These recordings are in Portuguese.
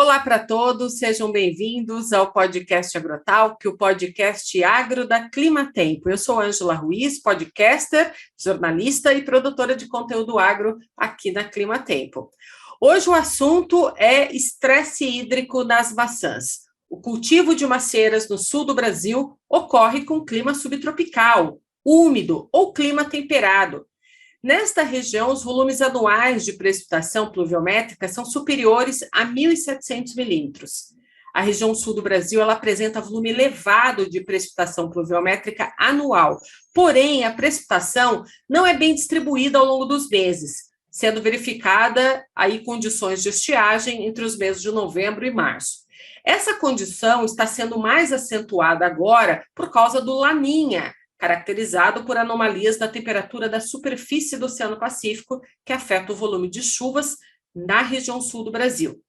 Olá para todos, sejam bem-vindos ao podcast Agrotalk, o podcast agro da Climatempo. Eu sou Ângela Ruiz, podcaster, jornalista e produtora de conteúdo agro aqui na Climatempo. Hoje o assunto é estresse hídrico nas maçãs. O cultivo de maceiras no sul do Brasil ocorre com clima subtropical, úmido ou clima temperado. Nesta região, os volumes anuais de precipitação pluviométrica são superiores a 1.700 milímetros. A região sul do Brasil ela apresenta volume elevado de precipitação pluviométrica anual, porém, a precipitação não é bem distribuída ao longo dos meses, sendo verificada aí condições de estiagem entre os meses de novembro e março. Essa condição está sendo mais acentuada agora por causa do Laninha, caracterizado por anomalias da temperatura da superfície do Oceano Pacífico, que afeta o volume de chuvas na região sul do Brasil.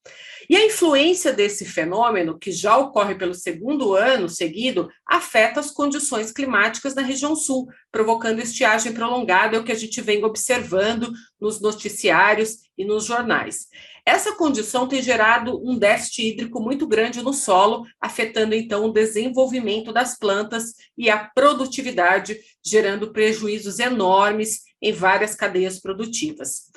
E a influência desse fenômeno, que já ocorre pelo segundo ano seguido, afeta as condições climáticas na região sul, provocando estiagem prolongada, é o que a gente vem observando nos noticiários e nos jornais. Essa condição tem gerado um déficit hídrico muito grande no solo, afetando então o desenvolvimento das plantas e a produtividade, gerando prejuízos enormes em várias cadeias produtivas.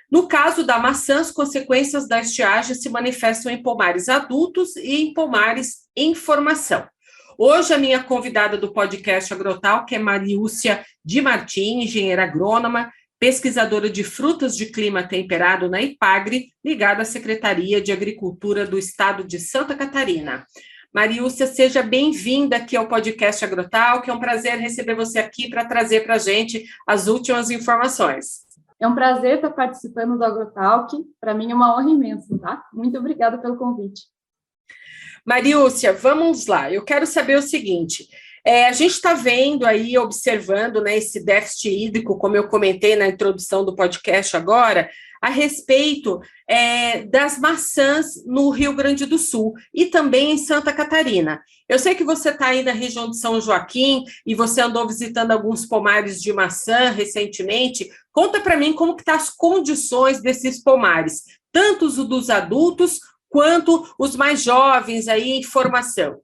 No caso da maçã, as consequências da estiagem se manifestam em pomares adultos e em pomares em formação. Hoje, a minha convidada do podcast Agrotalk é Mariúcia de Martim, engenheira agrônoma, pesquisadora de frutas de clima temperado na IPAGRE, ligada à Secretaria de Agricultura do Estado de Santa Catarina. Mariúcia, seja bem-vinda aqui ao podcast Agrotalk, é um prazer receber você aqui para trazer para a gente as últimas informações. É um prazer estar participando do Agrotalk, para mim é uma honra imensa, tá? Muito obrigada pelo convite. Mariúcia, vamos lá, eu quero saber o seguinte, a gente está vendo aí, observando, né, esse déficit hídrico, como eu comentei na introdução do podcast agora, a respeito das maçãs no Rio Grande do Sul e também em Santa Catarina. Eu sei que você está aí na região de São Joaquim e você andou visitando alguns pomares de maçã recentemente. Conta para mim como que estão as condições desses pomares, tanto os dos adultos quanto os mais jovens aí em formação.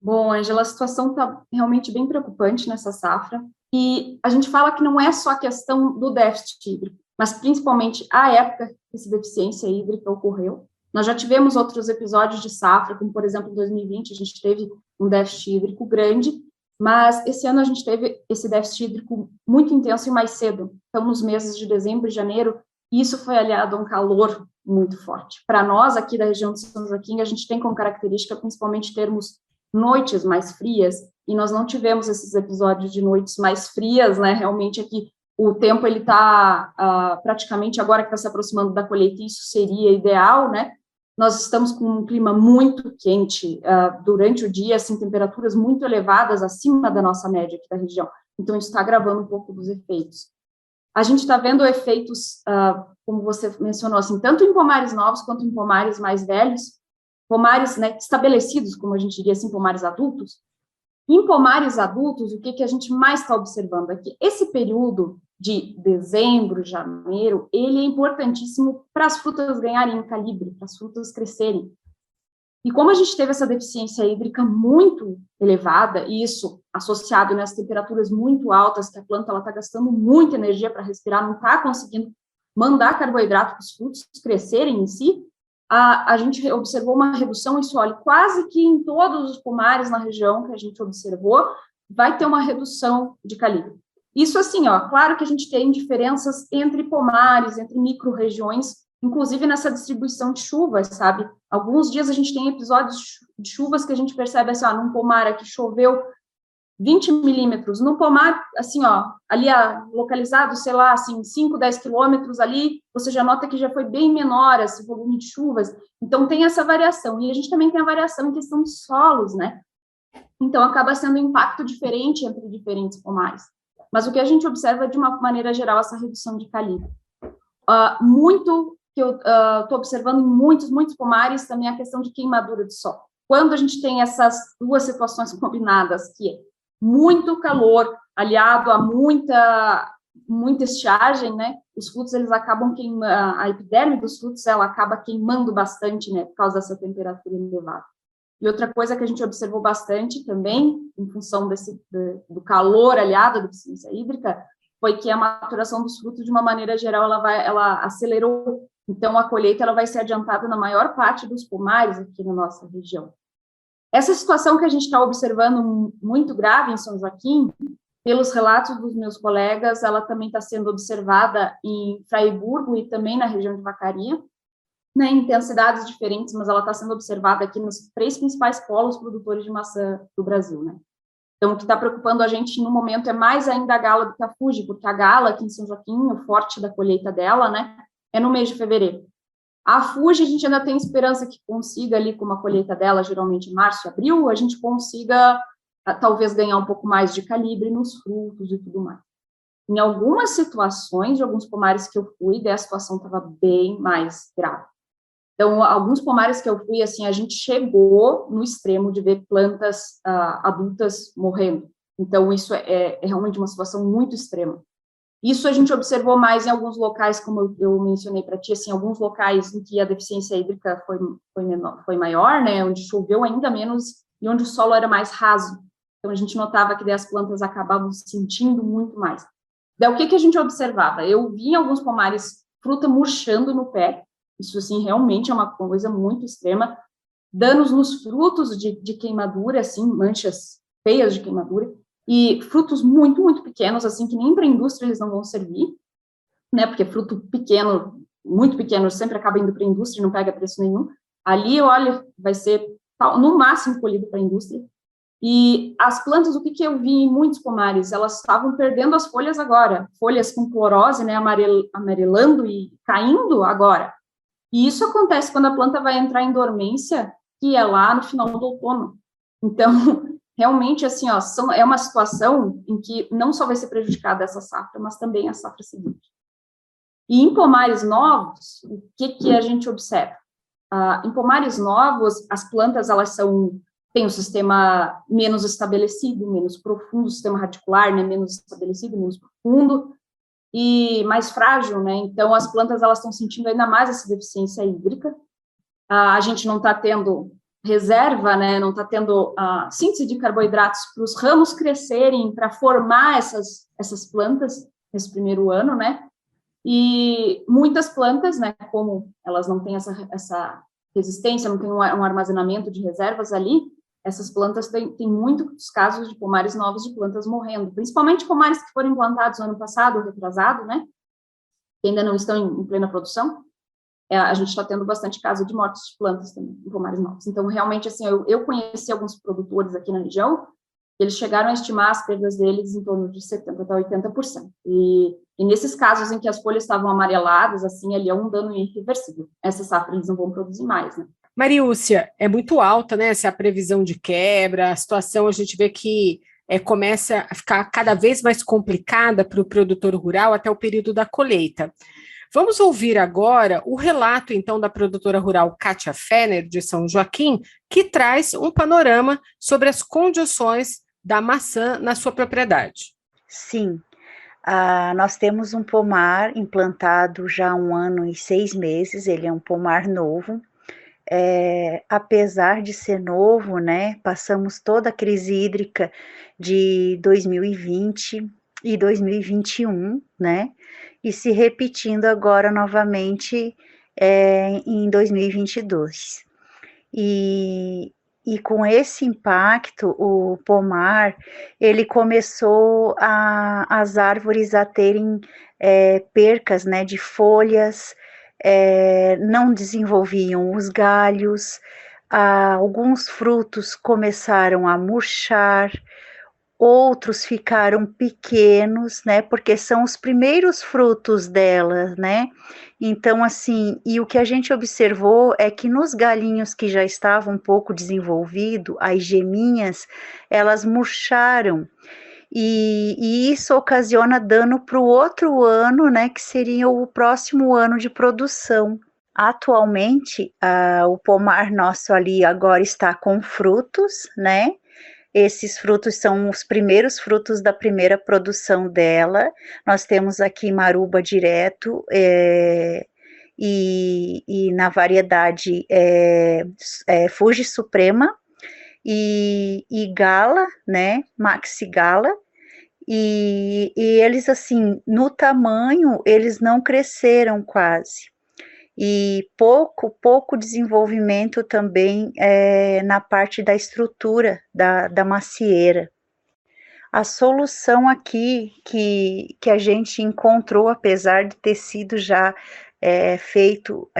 Bom, Ângela, a situação está realmente bem preocupante nessa safra, e a gente fala que não é só a questão do déficit hídrico, mas principalmente a época que essa deficiência hídrica ocorreu. Nós já tivemos outros episódios de safra, como, por exemplo, em 2020, a gente teve um déficit hídrico grande, mas esse ano a gente teve esse déficit hídrico muito intenso e mais cedo, então nos meses de dezembro e janeiro, e isso foi aliado a um calor muito forte. Para nós, aqui da região de São Joaquim, a gente tem como característica, principalmente, termos noites mais frias, e nós não tivemos esses episódios de noites mais frias, né, realmente aqui o tempo ele está praticamente agora que está se aproximando da colheita, isso seria ideal, né, nós estamos com um clima muito quente durante o dia, assim, temperaturas muito elevadas acima da nossa média aqui da região, então isso está agravando um pouco dos efeitos. A gente está vendo efeitos, como você mencionou, assim, tanto em pomares novos quanto em pomares mais velhos, pomares, né, estabelecidos, como a gente diria assim, pomares adultos. Em pomares adultos, o que a gente mais está observando é que esse período de dezembro, janeiro, ele é importantíssimo para as frutas ganharem calibre, para as frutas crescerem. E como a gente teve essa deficiência hídrica muito elevada, e isso associado nessas temperaturas muito altas, que a planta está gastando muita energia para respirar, não está conseguindo mandar carboidrato para os frutos crescerem em si, a gente observou uma redução, isso, olha, quase que em todos os pomares na região que a gente observou, vai ter uma redução de calibre. Isso assim, ó, claro que a gente tem diferenças entre pomares, entre micro-regiões, inclusive nessa distribuição de chuvas, sabe? Alguns dias a gente tem episódios de chuvas que a gente percebe assim, ó, num pomar aqui choveu 20 milímetros, no pomar, assim, ó, ali localizado, sei lá, assim, 5, 10 quilômetros ali, você já nota que já foi bem menor esse volume de chuvas, então tem essa variação, e a gente também tem a variação em questão de solos, né, então acaba sendo um impacto diferente entre diferentes pomares, mas o que a gente observa de uma maneira geral, essa redução de calibre. Muito que eu estou observando em muitos pomares também a questão de queimadura de solo. Quando a gente tem essas duas situações combinadas, que é muito calor aliado a muita muita estiagem, né, os frutos eles acabam queimando, a epiderme dos frutos ela acaba queimando bastante, né, por causa dessa temperatura elevada. E outra coisa que a gente observou bastante também, em função do calor aliado da deficiência hídrica, foi que a maturação dos frutos, de uma maneira geral, ela acelerou. Então, a colheita ela vai ser adiantada na maior parte dos pomares aqui na nossa região. Essa situação que a gente está observando muito grave em São Joaquim, pelos relatos dos meus colegas, ela também está sendo observada em Fraiburgo e também na região de Vacaria, né, em intensidades diferentes, mas ela está sendo observada aqui nos 3 principais polos produtores de maçã do Brasil, né. Então, o que está preocupando a gente no momento é mais ainda a Gala do que a Fuji, porque a Gala aqui em São Joaquim, o forte da colheita dela, né, é no mês de fevereiro. A Fuji, a gente ainda tem esperança que consiga ali, com uma colheita dela, geralmente em março e abril, a gente consiga talvez ganhar um pouco mais de calibre nos frutos e tudo mais. Em algumas situações, de alguns pomares que eu fui, a situação estava bem mais grave. Então, alguns pomares que eu fui, assim, a gente chegou no extremo de ver plantas adultas morrendo. Então, isso é realmente uma situação muito extrema. Isso a gente observou mais em alguns locais, como eu mencionei para ti, assim, alguns locais em que a deficiência hídrica foi maior, né, onde choveu ainda menos e onde o solo era mais raso. Então, a gente notava que as plantas acabavam sentindo muito mais. Daí, o que a gente observava? Eu vi em alguns pomares fruta murchando no pé. Isso, assim, realmente é uma coisa muito extrema. Danos nos frutos de queimadura, assim, manchas feias de queimadura. E frutos muito, muito pequenos, assim, que nem para a indústria eles não vão servir, né? Porque fruto pequeno, muito pequeno, sempre acaba indo para a indústria e não pega preço nenhum. Ali, olha, vai ser, no máximo, colhido para a indústria. E as plantas, o que eu vi em muitos pomares? Elas estavam perdendo as folhas agora, folhas com clorose, né, amarelando e caindo agora. E isso acontece quando a planta vai entrar em dormência, que é lá no final do outono. Então, realmente, assim, ó, é uma situação em que não só vai ser prejudicada essa safra, mas também a safra seguinte. E em pomares novos, o que a gente observa? Em pomares novos, as plantas, elas têm um sistema menos estabelecido, menos profundo, o sistema radicular, né, menos estabelecido, menos profundo, e mais frágil, né, então as plantas, elas estão sentindo ainda mais essa deficiência hídrica, a gente não está tendo reserva, né, não está tendo síntese de carboidratos para os ramos crescerem, para formar essas plantas nesse primeiro ano, né, e muitas plantas, né, como elas não têm essa resistência, não tem um armazenamento de reservas ali, essas plantas têm muitos casos de pomares novos de plantas morrendo, principalmente pomares que foram implantados no ano passado, ou retrasado, né, que ainda não estão em plena produção. A gente está tendo bastante caso de mortes de plantas também, em pomares novos. Então, realmente, assim, eu conheci alguns produtores aqui na região, eles chegaram a estimar as perdas deles em torno de 70% a 80%. E nesses casos em que as folhas estavam amareladas, assim, ali é um dano irreversível. Essa safra eles não vão produzir mais, né? Mariúcia, é muito alta, né, essa previsão de quebra, a situação a gente vê que começa a ficar cada vez mais complicada para o produtor rural até o período da colheita. Vamos ouvir agora o relato, então, da produtora rural Kátia Fenner, de São Joaquim, que traz um panorama sobre as condições da maçã na sua propriedade. Sim, nós temos um pomar implantado já há 1 ano e 6 meses, ele é um pomar novo. Apesar de ser novo, né, passamos toda a crise hídrica de 2020 e 2021, né, e se repetindo agora novamente em 2022. E com esse impacto, o pomar, ele começou as árvores a terem percas, né, de folhas, não desenvolviam os galhos, alguns frutos começaram a murchar, outros ficaram pequenos, né, porque são os primeiros frutos delas, né, então assim, e o que a gente observou é que nos galhinhos que já estavam um pouco desenvolvidos, as geminhas, elas murcharam, e isso ocasiona dano para o outro ano, né, que seria o próximo ano de produção. Atualmente, o pomar nosso ali agora está com frutos, né, Esses frutos são os primeiros frutos da primeira produção dela. Nós temos aqui maruba direto, e na variedade Fuji Suprema e Gala, né, Maxi Gala, e eles, assim, no tamanho, eles não cresceram quase, e pouco desenvolvimento também na parte da estrutura da macieira. A solução aqui que a gente encontrou, apesar de ter sido já feito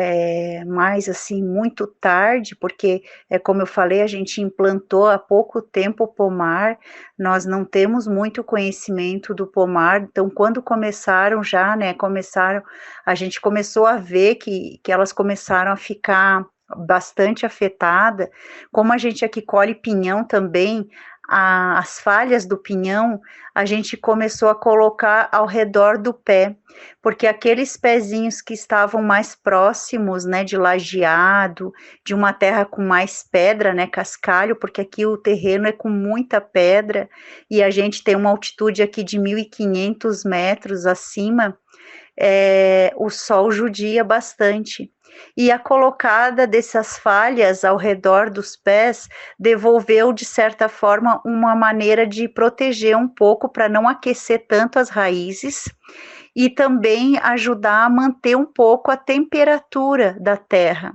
mais assim, muito tarde, porque, como eu falei, a gente implantou há pouco tempo o pomar, nós não temos muito conhecimento do pomar, então quando começaram já, né, a gente começou a ver que elas começaram a ficar bastante afetada, como a gente aqui colhe pinhão também, as falhas do pinhão, a gente começou a colocar ao redor do pé, porque aqueles pezinhos que estavam mais próximos, né, de lajeado, de uma terra com mais pedra, né, cascalho, porque aqui o terreno é com muita pedra, e a gente tem uma altitude aqui de 1.500 metros acima, o sol judia bastante. E a colocada dessas falhas ao redor dos pés devolveu, de certa forma, uma maneira de proteger um pouco para não aquecer tanto as raízes e também ajudar a manter um pouco a temperatura da terra.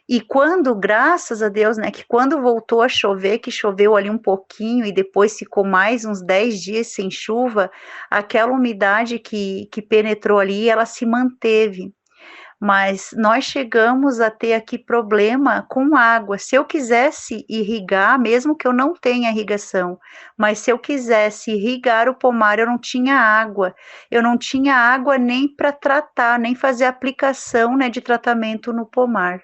E quando, graças a Deus, né, que quando voltou a chover, que choveu ali um pouquinho e depois ficou mais uns 10 dias sem chuva, aquela umidade que penetrou ali, ela se manteve. Mas nós chegamos a ter aqui problema com água. Se eu quisesse irrigar, mesmo que eu não tenha irrigação, mas se eu quisesse irrigar o pomar, eu não tinha água. Eu não tinha água nem para tratar, nem fazer aplicação, né, de tratamento no pomar.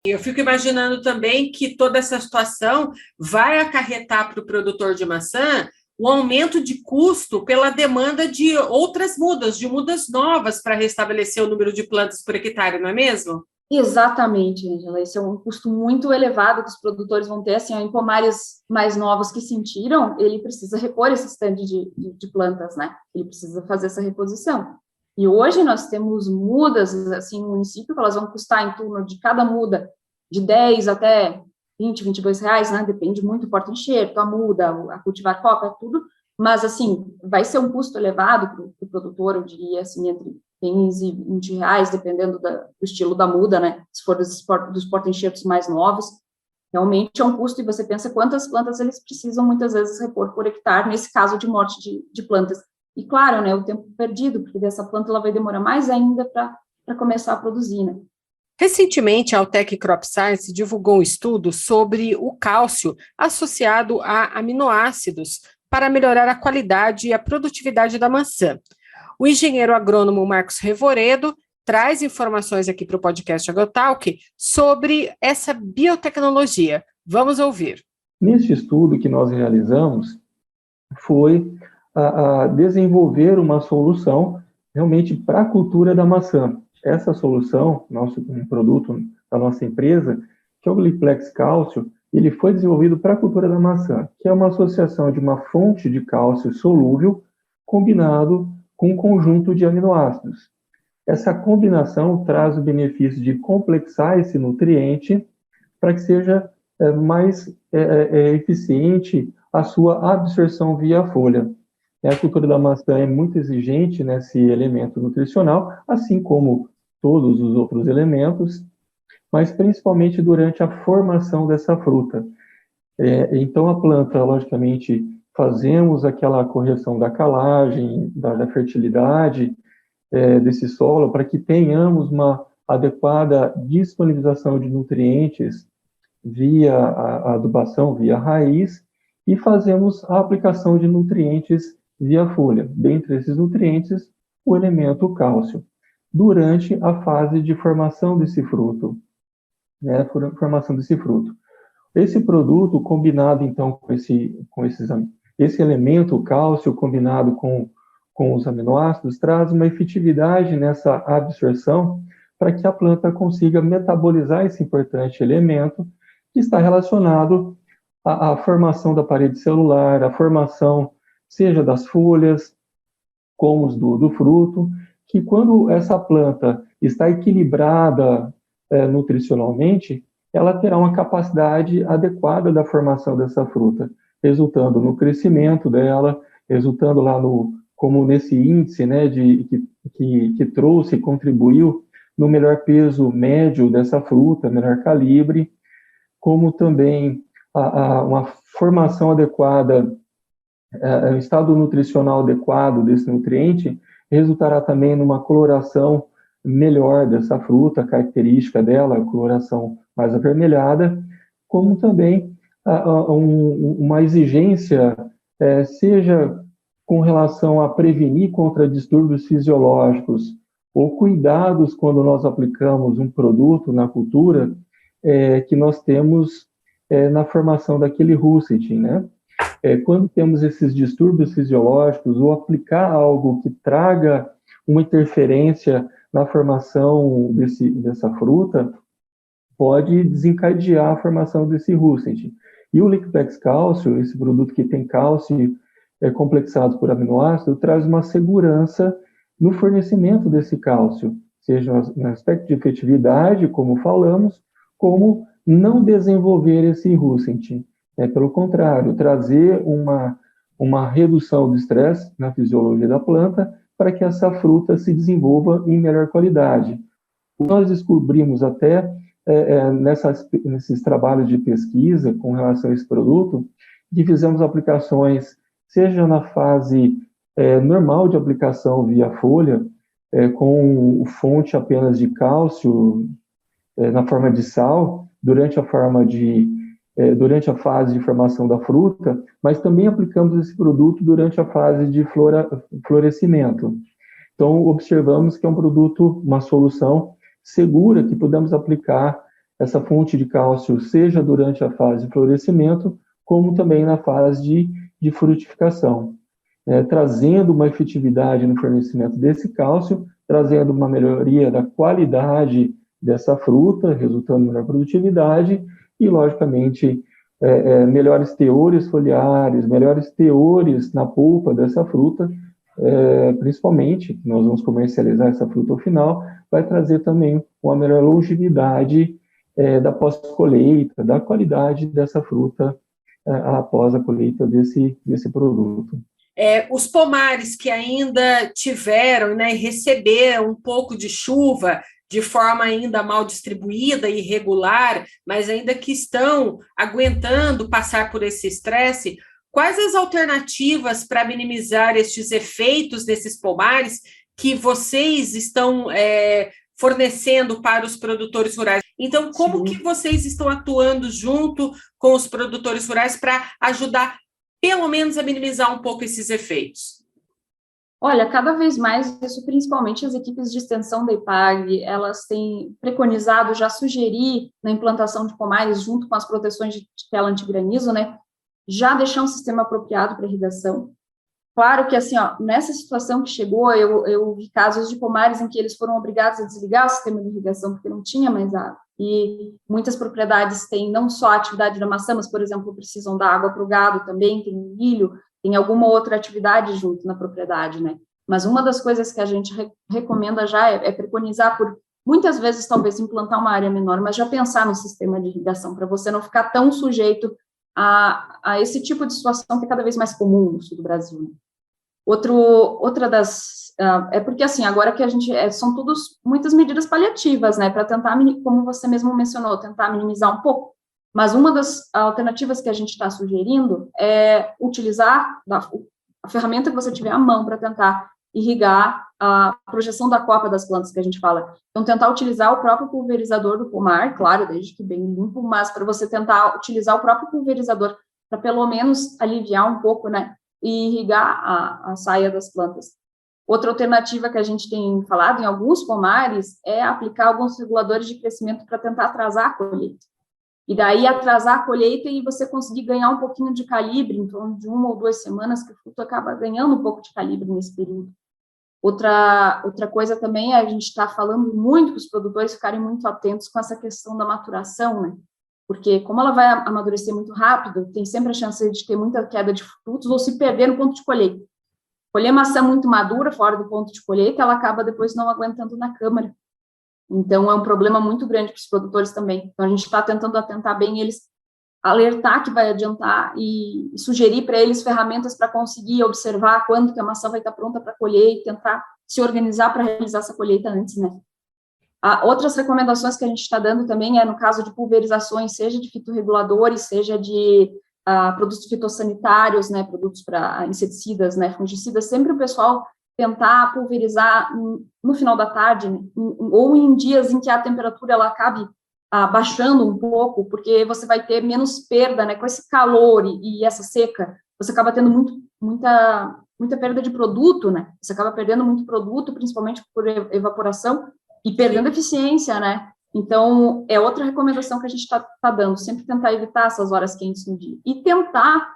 Eu fico imaginando também que toda essa situação vai acarretar para o produtor de maçã o aumento de custo pela demanda de outras mudas, de mudas novas para restabelecer o número de plantas por hectare, não é mesmo? Exatamente, Angela. Esse é um custo muito elevado que os produtores vão ter, assim, em pomares mais novos que sentiram, ele precisa repor esse estande de plantas, né? Ele precisa fazer essa reposição. E hoje nós temos mudas, assim, no município, que elas vão custar em torno de cada muda de 10 até 20, 22 reais, né? Depende muito do porta-enxerto, a muda, a cultivar copa, tudo. Mas, assim, vai ser um custo elevado para o produtor, eu diria, assim, entre 15 e 20 reais, dependendo do estilo da muda, né? Se for dos porta-enxertos mais novos, realmente é um custo, e você pensa quantas plantas eles precisam, muitas vezes, repor por hectare, nesse caso de morte de plantas. E, claro, né, o tempo perdido, porque dessa planta ela vai demorar mais ainda para começar a produzir, né? Recentemente, a Altec Crop Science divulgou um estudo sobre o cálcio associado a aminoácidos para melhorar a qualidade e a produtividade da maçã. O engenheiro agrônomo Marcos Revoredo traz informações aqui para o podcast Agrotalk sobre essa biotecnologia. Vamos ouvir. Neste estudo que nós realizamos, foi a desenvolver uma solução realmente para a cultura da maçã. Essa solução, um produto da nossa empresa, que é o Gliplex Cálcio, ele foi desenvolvido para a cultura da maçã, que é uma associação de uma fonte de cálcio solúvel combinado com um conjunto de aminoácidos. Essa combinação traz o benefício de complexar esse nutriente para que seja mais eficiente a sua absorção via folha. A cultura da maçã é muito exigente nesse elemento nutricional, assim como todos os outros elementos, mas principalmente durante a formação dessa fruta. Então, a planta, logicamente, fazemos aquela correção da calagem, da fertilidade desse solo, para que tenhamos uma adequada disponibilização de nutrientes via a adubação, via raiz, e fazemos a aplicação de nutrientes via folha. Dentre esses nutrientes, o elemento cálcio, durante a fase de formação desse fruto. Esse produto, combinado, então, com esse elemento cálcio, combinado com os aminoácidos, traz uma efetividade nessa absorção para que a planta consiga metabolizar esse importante elemento que está relacionado a formação da parede celular, a formação seja das folhas, como do fruto, que quando essa planta está equilibrada nutricionalmente, ela terá uma capacidade adequada da formação dessa fruta, resultando no crescimento dela, resultando lá como nesse índice, né, que trouxe, contribuiu no melhor peso médio dessa fruta, melhor calibre, como também uma formação adequada, um estado nutricional adequado desse nutriente, resultará também numa coloração melhor dessa fruta, a característica dela, a coloração mais avermelhada, como também uma exigência, seja com relação a prevenir contra distúrbios fisiológicos ou cuidados quando nós aplicamos um produto na cultura, que nós temos na formação daquele russeting, né? Quando temos esses distúrbios fisiológicos, ou aplicar algo que traga uma interferência na formação dessa fruta, pode desencadear a formação desse russeting. E o Liquipex Cálcio, esse produto que tem cálcio complexado por aminoácido, traz uma segurança no fornecimento desse cálcio, seja no aspecto de efetividade, como falamos, como não desenvolver esse russeting. Pelo contrário, trazer uma redução do estresse na fisiologia da planta para que essa fruta se desenvolva em melhor qualidade. Nós descobrimos até nesses trabalhos de pesquisa com relação a esse produto, que fizemos aplicações, seja na fase normal de aplicação via folha, com fonte apenas de cálcio, na forma de sal, durante a fase de formação da fruta, mas também aplicamos esse produto durante a fase de florescimento. Então, observamos que é um produto, uma solução segura, que podemos aplicar essa fonte de cálcio, seja durante a fase de florescimento, como também na fase de frutificação, trazendo uma efetividade no fornecimento desse cálcio, trazendo uma melhoria da qualidade dessa fruta, resultando em melhor produtividade, e, logicamente, melhores teores foliares, melhores teores na polpa dessa fruta, principalmente, nós vamos comercializar essa fruta ao final, vai trazer também uma melhor longevidade da pós-colheita, da qualidade dessa fruta após a colheita desse produto. Os pomares que ainda tiveram, né, e receberam um pouco de chuva, de forma ainda mal distribuída e irregular, mas ainda que estão aguentando passar por esse estresse, quais as alternativas para minimizar estes efeitos desses pomares que vocês estão fornecendo para os produtores rurais? Então, como que vocês estão atuando junto com os produtores rurais para ajudar, pelo menos, a minimizar um pouco esses efeitos? Olha, cada vez mais, isso principalmente as equipes de extensão da IPAGRE, elas têm preconizado já sugerir na implantação de pomares, junto com as proteções de tela antigranizo, né, já deixar um sistema apropriado para irrigação. Claro que, assim, nessa situação que chegou, eu vi casos de pomares em que eles foram obrigados a desligar o sistema de irrigação porque não tinha mais água. E muitas propriedades têm não só a atividade da maçã, mas, por exemplo, precisam dar água para o gado também, tem milho, tem alguma outra atividade junto na propriedade, né? Mas uma das coisas que a gente recomenda já é preconizar por, muitas vezes, talvez, implantar uma área menor, mas já pensar no sistema de irrigação, para você não ficar tão sujeito a esse tipo de situação que é cada vez mais comum no sul do Brasil, né? Outra das... porque, assim, agora que a gente... são todas muitas medidas paliativas, né? Para tentar, como você mesmo mencionou, tentar minimizar um pouco. Mas uma das alternativas que a gente está sugerindo é utilizar a ferramenta que você tiver à mão para tentar irrigar a projeção da copa das plantas que a gente fala. Então, tentar utilizar o próprio pulverizador do pomar, claro, desde que bem limpo, mas para você tentar utilizar o próprio pulverizador para, pelo menos, aliviar um pouco, né, e irrigar a saia das plantas. Outra alternativa que a gente tem falado em alguns pomares é aplicar alguns reguladores de crescimento para tentar atrasar a colheita. E daí atrasar a colheita e você conseguir ganhar um pouquinho de calibre, em torno de 1 ou 2 semanas, que o fruto acaba ganhando um pouco de calibre nesse período. Outra coisa também é a gente está falando muito para os produtores ficarem muito atentos com essa questão da maturação, né? porque como ela vai amadurecer muito rápido, tem sempre a chance de ter muita queda de frutos ou se perder no ponto de colheita. Colher maçã muito madura, fora do ponto de colheita, ela acaba depois não aguentando na câmara. Então, é um problema muito grande para os produtores também. Então, a gente está tentando atentar bem eles, alertar que vai adiantar e sugerir para eles ferramentas para conseguir observar quando que a maçã vai estar pronta para colher e tentar se organizar para realizar essa colheita antes, né? Outras recomendações que a gente está dando também é no caso de pulverizações, seja de fitorreguladores, seja de produtos fitossanitários, né, produtos para inseticidas, né, fungicidas, sempre o pessoal tentar pulverizar no final da tarde, né, ou em dias em que a temperatura ela acabe baixando um pouco, porque você vai ter menos perda, né, com esse calor e essa seca, você acaba tendo muita perda de produto, né, você acaba perdendo muito produto, principalmente por evaporação, e perdendo eficiência, né? Então, é outra recomendação que a gente está dando, sempre tentar evitar essas horas quentes no dia. E tentar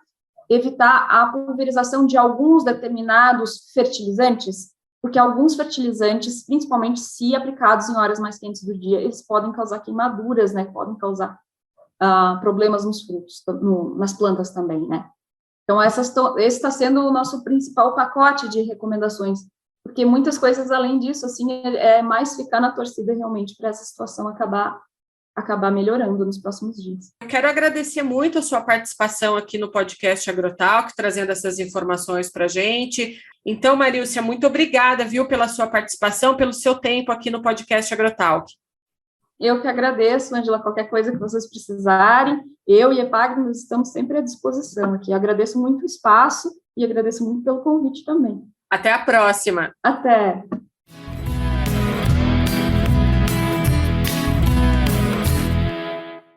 evitar a pulverização de alguns determinados fertilizantes, porque alguns fertilizantes, principalmente se aplicados em horas mais quentes do dia, eles podem causar queimaduras, né? Podem causar problemas nos frutos, nas plantas também, né? Então, esse está sendo o nosso principal pacote de recomendações, porque muitas coisas além disso, assim, é mais ficar na torcida realmente para essa situação acabar melhorando nos próximos dias. Eu quero agradecer muito a sua participação aqui no podcast Agrotalk, trazendo essas informações para a gente. Então, Marílcia, muito obrigada, viu, pela sua participação, pelo seu tempo aqui no podcast Agrotalk. Eu que agradeço, Ângela, qualquer coisa que vocês precisarem, eu e a Epagri, nós estamos sempre à disposição aqui. Eu agradeço muito o espaço e agradeço muito pelo convite também. Até a próxima. Até.